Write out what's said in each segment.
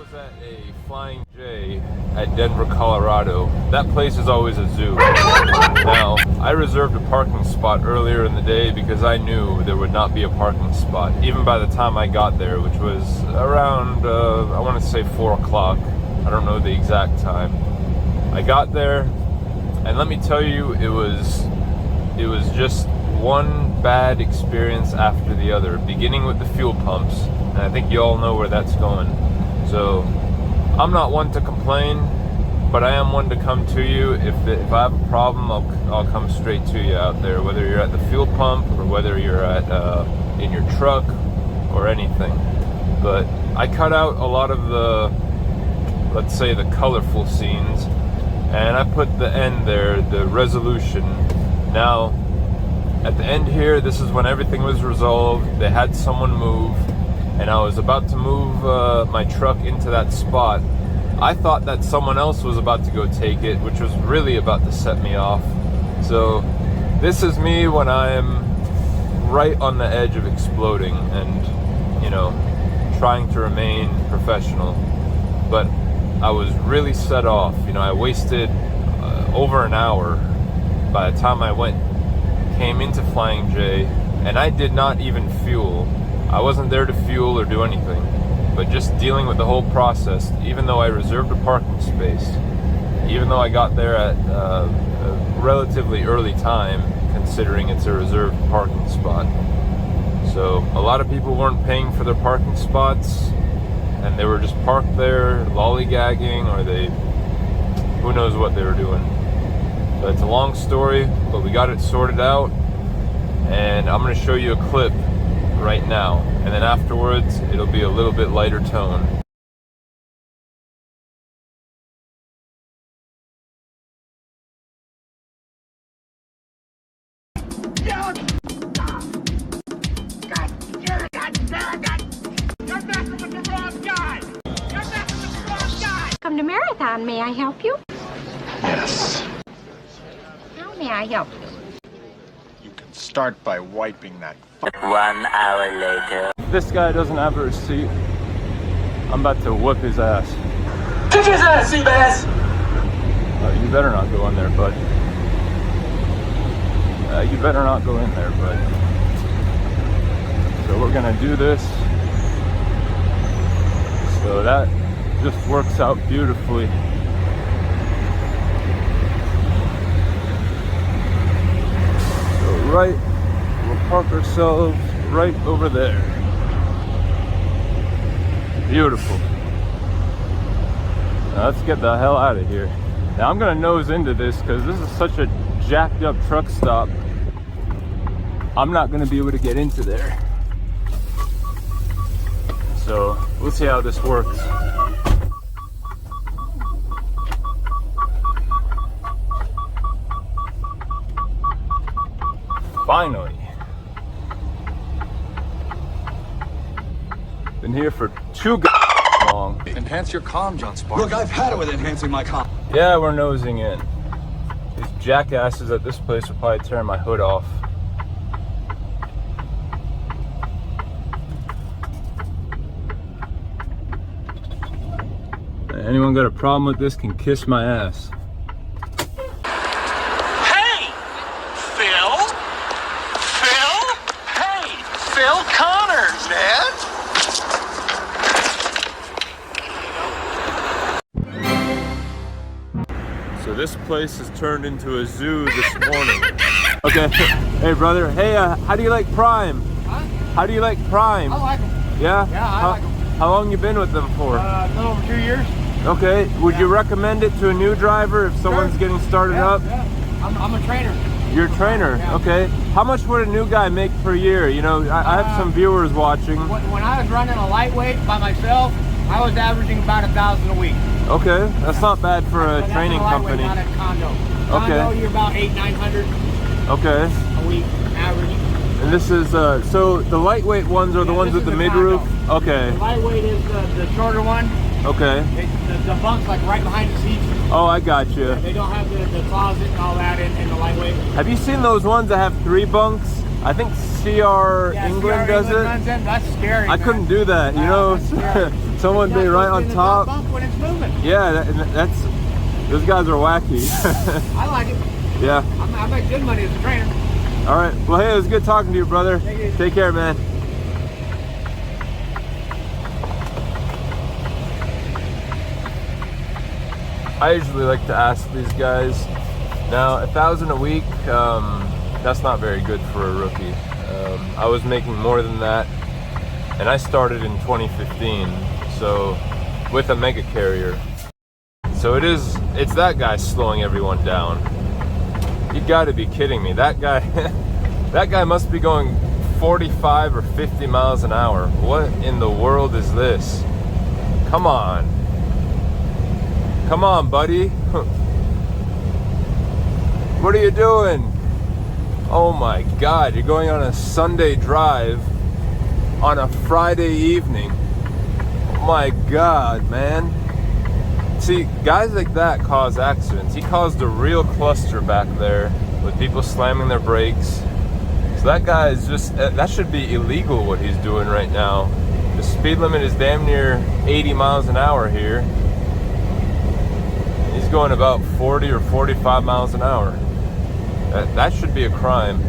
was at a Flying J at Denver, Colorado. That place is always a zoo. Now, I reserved a parking spot earlier in the day because I knew there would not be a parking spot, even by the time I got there, which was around, I want to say 4 o'clock. I don't know the exact time. I got there, and let me tell you, it was just one bad experience after the other, beginning with the fuel pumps, and I think you all know where that's going. So I'm not one to complain, but I am one to come to you. If I have a problem, I'll come straight to you out there, whether you're at the fuel pump or whether you're at in your truck or anything. But I cut out a lot of the, let's say, the colorful scenes, and I put the end there, the resolution. Now, at the end here, this is when everything was resolved. They had someone move, and I was about to move my truck into that spot. I thought that someone else was about to go take it, which was really about to set me off. So this is me when I'm right on the edge of exploding and, you know, trying to remain professional. But I was really set off. You know, I wasted over an hour by the time I came into Flying J, and I did not even fuel. I wasn't there to fuel or do anything, but just dealing with the whole process, even though I reserved a parking space, even though I got there at a relatively early time, considering it's a reserved parking spot. So a lot of people weren't paying for their parking spots, and they were just parked there lollygagging, or who knows what they were doing. But it's a long story, but we got it sorted out, and I'm going to show you a clip right now, and then afterwards it'll be a little bit lighter tone. Come to Marathon, may I help you? Yes. How may I help you? You can start by wiping that. 1 hour later. This guy doesn't have a receipt. I'm about to whoop his ass. Kick his ass, Seabass! You better not go in there, bud. You better not go in there, bud. So we're gonna do this. So that just works out beautifully. So right, we'll park ourselves right over there. Beautiful. Now let's get the hell out of here. Now I'm gonna nose into this because this is such a jacked up truck stop. I'm not gonna be able to get into there. So we'll see how this works. Finally. Been here for too long. Enhance your comm, John Sparks. Look, I've had it with enhancing my comm. Yeah, we're nosing in. These jackasses at this place will probably tear my hood off. Anyone got a problem with this can kiss my ass. Hey! Phil? Phil? Hey! Phil Connors, man! So this place has turned into a zoo this morning. Okay, hey brother, hey, how do you like Prime? Huh? How do you like Prime? I like them. Yeah? Yeah, I like them. How long you been with them for? A little over 2 years. Okay, would you recommend it to a new driver if someone's getting started Yeah, up? yeah. I'm a trainer. You're a trainer, Yeah. okay. How much would a new guy make per year? You know, I have some viewers watching. When I was running a lightweight by myself, I was averaging about 1,000 a week. Okay, that's not bad for a But training that's a lightweight, company. not a condo. Okay. Condo, you're about 800-900 Okay, a week average. and this is, so the lightweight ones are the Yeah, ones this with is the the mid-roof? condo. Okay, The lightweight is the shorter one. okay. The bunk's like right behind the seats. Oh, I got you. They don't have the closet and all that in the lightweight. Have you seen those ones that have 3 bunks? I think CR Yeah, England CR does England it. runs them. That's scary. I man. couldn't do that, you Wow, know. that's scary. someone be right on top. Bump when it's moving. Yeah, that's those guys are wacky. I like it. Yeah. I make good money as a trainer. All right. Well, hey, it was good talking to you, brother. Take care, man. I usually like to ask these guys. Now, 1,000 a week, that's not very good for a rookie. I was making more than that, and I started in 2015, so with a mega carrier. So it's that guy slowing everyone down. You gotta be kidding me. That guy, that guy must be going 45 or 50 miles an hour. What in the world is this? Come on. Come on, buddy. What are you doing? Oh my God, you're going on a Sunday drive on a Friday evening. Oh my God, man. See, guys like that cause accidents. He caused a real cluster back there with people slamming their brakes. So that guy is just, that should be illegal what he's doing right now. The speed limit is damn near 80 miles an hour here. He's going about 40 or 45 miles an hour. That should be a crime.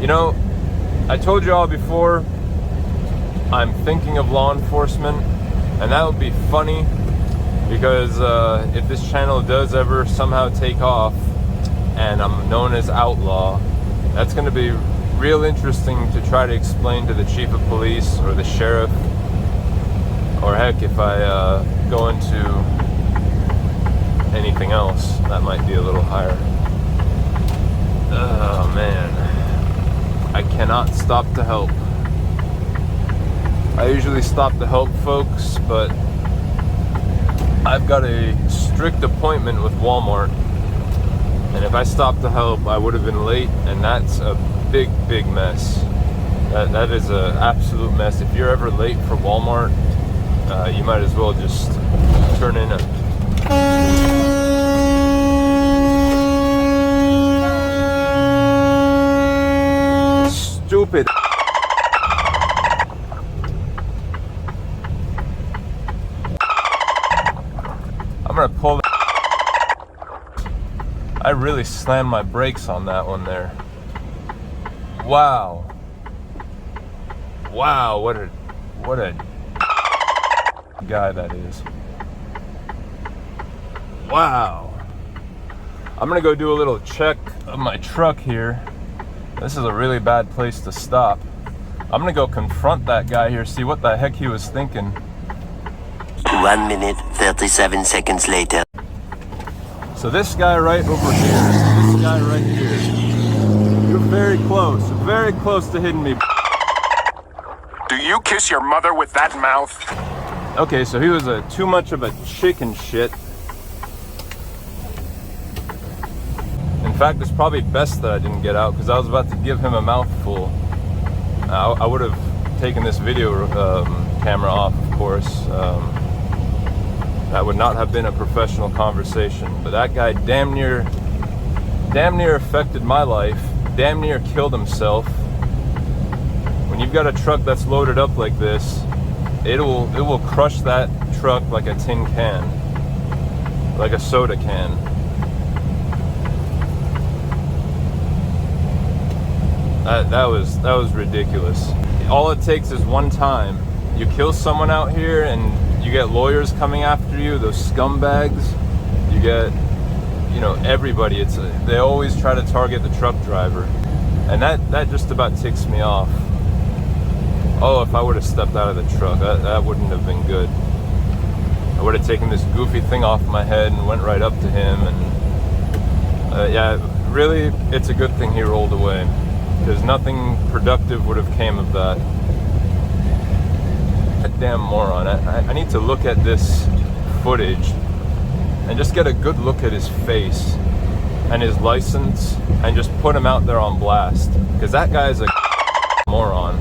You know, I told you all before, I'm thinking of law enforcement, and that would be funny because if this channel does ever somehow take off and I'm known as Outlaw, that's going to be real interesting to try to explain to the chief of police or the sheriff, or heck, if I go into anything else that might be a little higher. Oh man, I cannot stop to help. I usually stop to help folks, but I've got a strict appointment with Walmart, and if I stopped to help I would have been late, and that's a big mess. That is an absolute mess. If you're ever late for Walmart, you might as well just turn in a stupid. I'm gonna pull that. I really slammed my brakes on that one there. Wow. Wow, what a guy that is. Wow. I'm gonna go do a little check of my truck here. This is a really bad place to stop. I'm gonna go confront that guy here, see what the heck he was thinking. 1 minute, 37 seconds later. So this guy right over here, this guy right here. You're very close to hitting me. Do you kiss your mother with that mouth? Okay, so he was too much of a chicken shit. In fact, it's probably best that I didn't get out because I was about to give him a mouthful. I would have taken this video camera off, of course. That would not have been a professional conversation. But that guy damn near affected my life. Damn near killed himself. When you've got a truck that's loaded up like this, it will crush that truck like a tin can, like a soda can. That was ridiculous. All it takes is one time. You kill someone out here and you get lawyers coming after you, those scumbags. You get, you know, everybody. They always try to target the truck driver. And that just about ticks me off. Oh, if I would have stepped out of the truck, that wouldn't have been good. I would have taken this goofy thing off my head and went right up to him. And yeah, really, it's a good thing he rolled away, because nothing productive would have came of that. That damn moron. I need to look at this footage and just get a good look at his face and his license and just put him out there on blast, because that guy's a moron.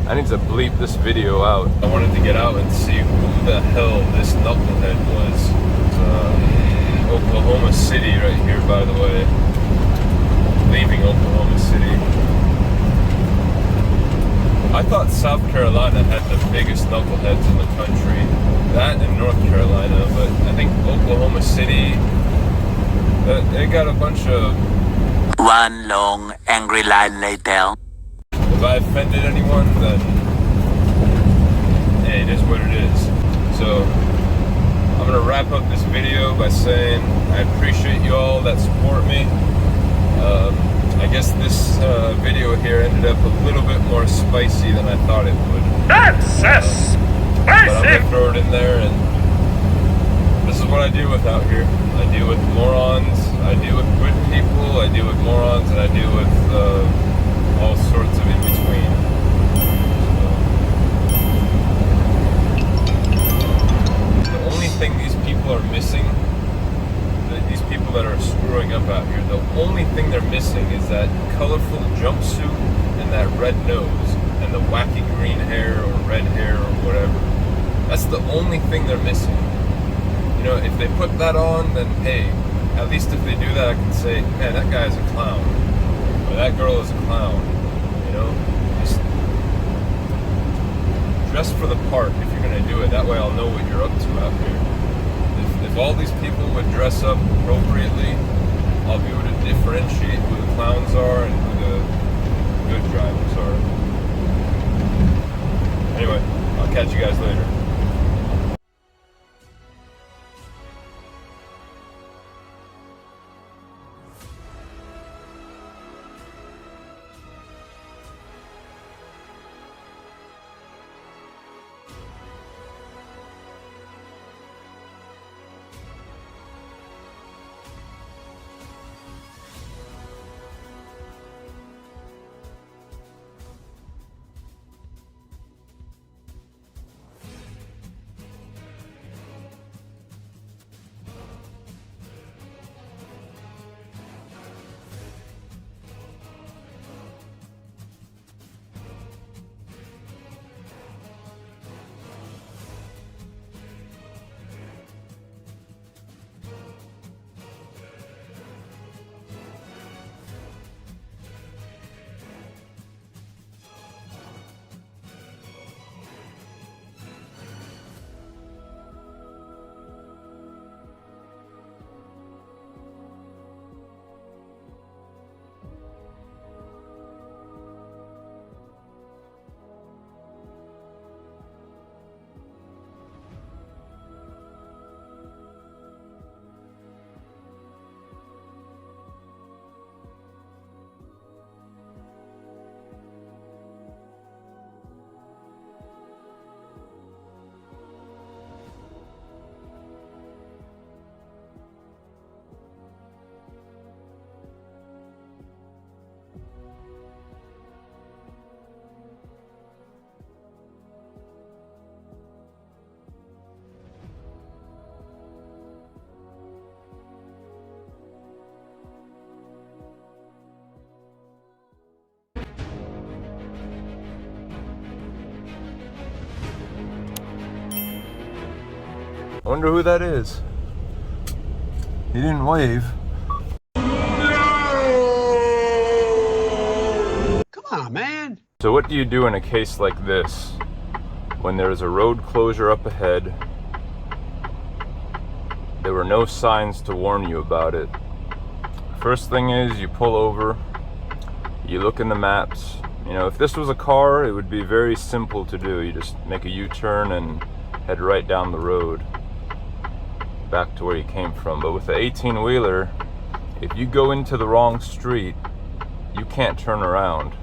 I need to bleep this video out. I wanted to get out and see who the hell this knucklehead was. Oklahoma City right here, by the way. Leaving Oklahoma City. I thought South Carolina had the biggest knuckleheads in the country. That and North Carolina, but I think Oklahoma City, they got a bunch of... One long, angry line later. If I offended anyone, then hey, it is what it is. So I'm gonna wrap up this video by saying I appreciate you all that support me. I guess this video here ended up a little bit more spicy than I thought it would. That's spicy! But I'm gonna throw it in there, and this is what I deal with out here. I deal with morons, I deal with good people, I deal with morons, and I deal with all sorts of in between. So, the only thing these people are missing, these people that are screwing up out here, the only thing they're missing is that colorful jumpsuit and that red nose and the wacky green hair or red hair or whatever. That's the only thing they're missing. You know, if they put that on, then hey, at least if they do that, I can say, man, that guy's a clown, or that girl is a clown. You know, just dress for the part if you're gonna do it. That way I'll know what you're up to out here. If all these people would dress up appropriately, I'll be able to differentiate who the clowns are and who the good drivers are. Anyway, I'll catch you guys later. I wonder who that is. He didn't wave. Come on, man. So what do you do in a case like this? When there is a road closure up ahead, there were no signs to warn you about it. First thing is you pull over, you look in the maps. You know, if this was a car, it would be very simple to do. You just make a U-turn and head right down the road back to where you came from. But with the 18-wheeler, if you go into the wrong street, you can't turn around.